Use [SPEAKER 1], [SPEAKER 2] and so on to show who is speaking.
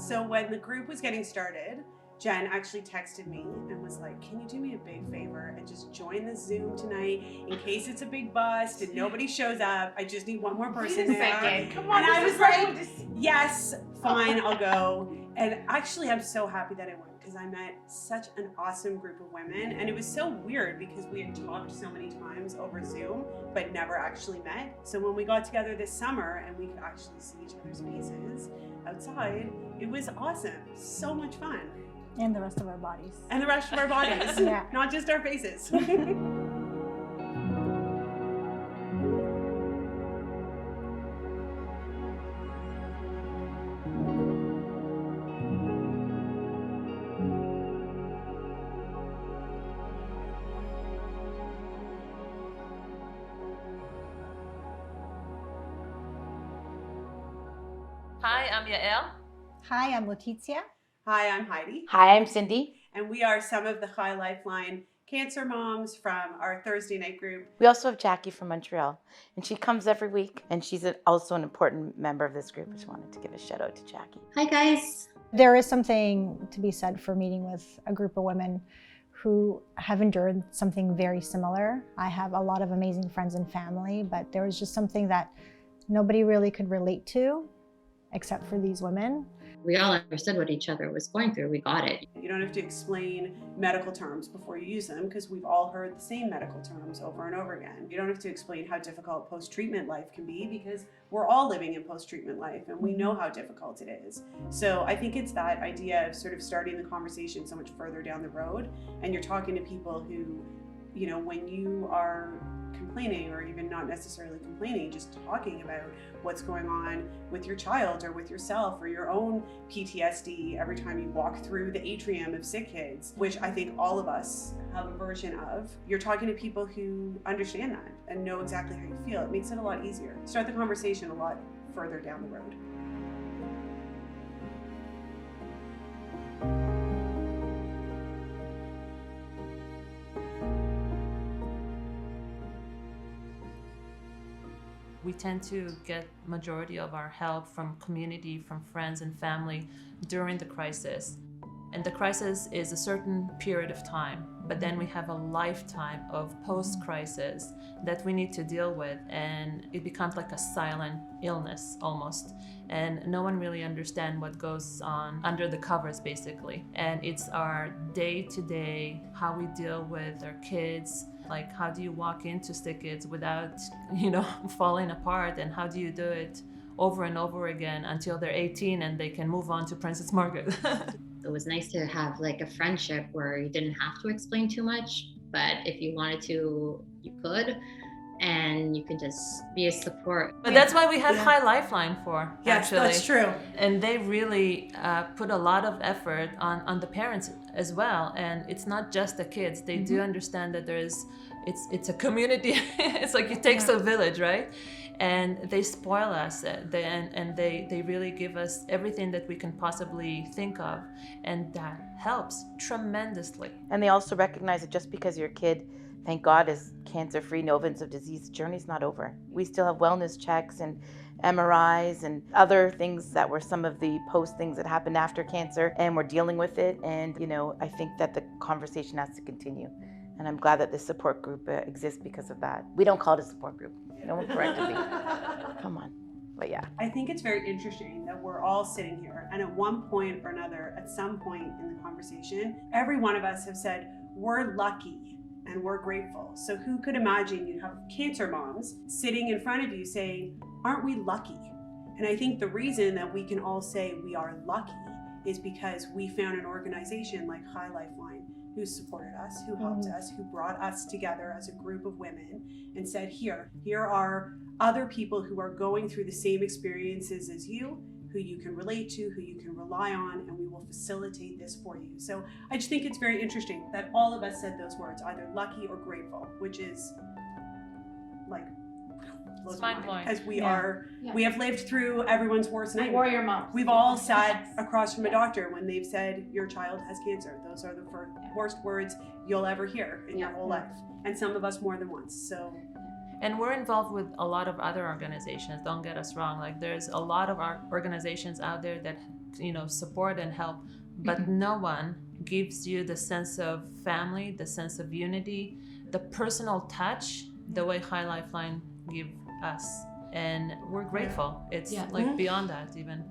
[SPEAKER 1] So when the group was getting started, Jen actually texted me and was like, can you do me a big favor and just join the Zoom tonight in case it's a big bust and nobody shows up. I just need one more person there.
[SPEAKER 2] Come on,
[SPEAKER 1] and I was like, yes, fine, I'll go. And actually, I'm so happy that I went because I met such an awesome group of women. And it was so weird because we had talked so many times over Zoom, but never actually met. So when we got together this summer and we could actually see each other's faces outside, it was awesome. So much fun.
[SPEAKER 3] And the rest of our bodies.
[SPEAKER 1] And the rest of our bodies,
[SPEAKER 3] Yeah.
[SPEAKER 1] Not just our faces.
[SPEAKER 4] Hi, I'm Yael.
[SPEAKER 3] Hi, I'm Letizia.
[SPEAKER 1] Hi, I'm Heidi.
[SPEAKER 2] Hi, I'm Cindy.
[SPEAKER 1] And we are some of the Chai Lifeline Cancer moms from our Thursday night group.
[SPEAKER 2] We also have Jackie from Montreal, and she comes every week, and she's also an important member of this group. I just wanted to give a shout out to Jackie.
[SPEAKER 5] Hi, guys.
[SPEAKER 3] There is something to be said for meeting with a group of women who have endured something very similar. I have a lot of amazing friends and family, but there was just something that nobody really could relate to except for these women.
[SPEAKER 5] We all understood what each other was going through. We got it.
[SPEAKER 1] You don't have to explain medical terms before you use them because we've all heard the same medical terms over and over again. You don't have to explain how difficult post-treatment life can be because we're all living in post-treatment life and we know how difficult it is. So I think it's that idea of sort of starting the conversation so much further down the road, and you're talking to people who, you know, when you are complaining, or even not necessarily complaining, just talking about what's going on with your child or with yourself or your own PTSD every time you walk through the atrium of sick kids, which I think all of us have a version of. You're talking to people who understand that and know exactly how you feel. It makes it a lot easier. Start the conversation a lot further down the road.
[SPEAKER 4] We tend to get majority of our help from community, from friends and family during the crisis. And the crisis is a certain period of time, but then we have a lifetime of post-crisis that we need to deal with, and it becomes like a silent illness almost. And no one really understands what goes on under the covers, basically. And it's our day-to-day, how we deal with our kids, like how do you walk into sick kids without, falling apart, and how do you do it over and over again until they're 18 and they can move on to Princess Margaret.
[SPEAKER 5] It was nice to have like a friendship where you didn't have to explain too much, but if you wanted to, you could, and you could just be a support.
[SPEAKER 4] But that's why we have Chai Lifeline for,
[SPEAKER 1] Yes,
[SPEAKER 4] actually.
[SPEAKER 1] that's true.
[SPEAKER 4] And they really put a lot of effort on the parents as well. And it's not just the kids. They do understand that it's a community. It's like it takes a village, right? And they spoil us, and they really give us everything that we can possibly think of, and that helps tremendously.
[SPEAKER 2] And they also recognize that just because your kid, thank God, is cancer-free, no evidence of disease, the journey's not over. We still have wellness checks and MRIs and other things that were some of the post things that happened after cancer, and we're dealing with it. And I think that the conversation has to continue. And I'm glad that this support group exists because of that. We don't call it a support group. No one corrected me. Come on. But yeah.
[SPEAKER 1] I think it's very interesting that we're all sitting here, and at one point or another, at some point in the conversation, every one of us have said, we're lucky and we're grateful. So who could imagine you have cancer moms sitting in front of you saying, aren't we lucky? And I think the reason that we can all say we are lucky is because we found an organization like Chai Lifeline who supported us, who helped us, who brought us together as a group of women and said, here are other people who are going through the same experiences as you, who you can relate to, who you can rely on, and we will facilitate this for you. So I just think it's very interesting that all of us said those words, either lucky or grateful, which is like,
[SPEAKER 4] it's mind-blowing.
[SPEAKER 1] Because we have lived through everyone's worst nightmare.
[SPEAKER 2] Warrior moms.
[SPEAKER 1] We've all sat across from a doctor when they've said your child has cancer. Those are the worst words you'll ever hear in your whole life, and some of us more than once. So.
[SPEAKER 4] And we're involved with a lot of other organizations, don't get us wrong. Like there's a lot of our organizations out there that support and help, but no one gives you the sense of family, the sense of unity, the personal touch, the way Chai Lifeline give us. And we're grateful. It's like beyond that even.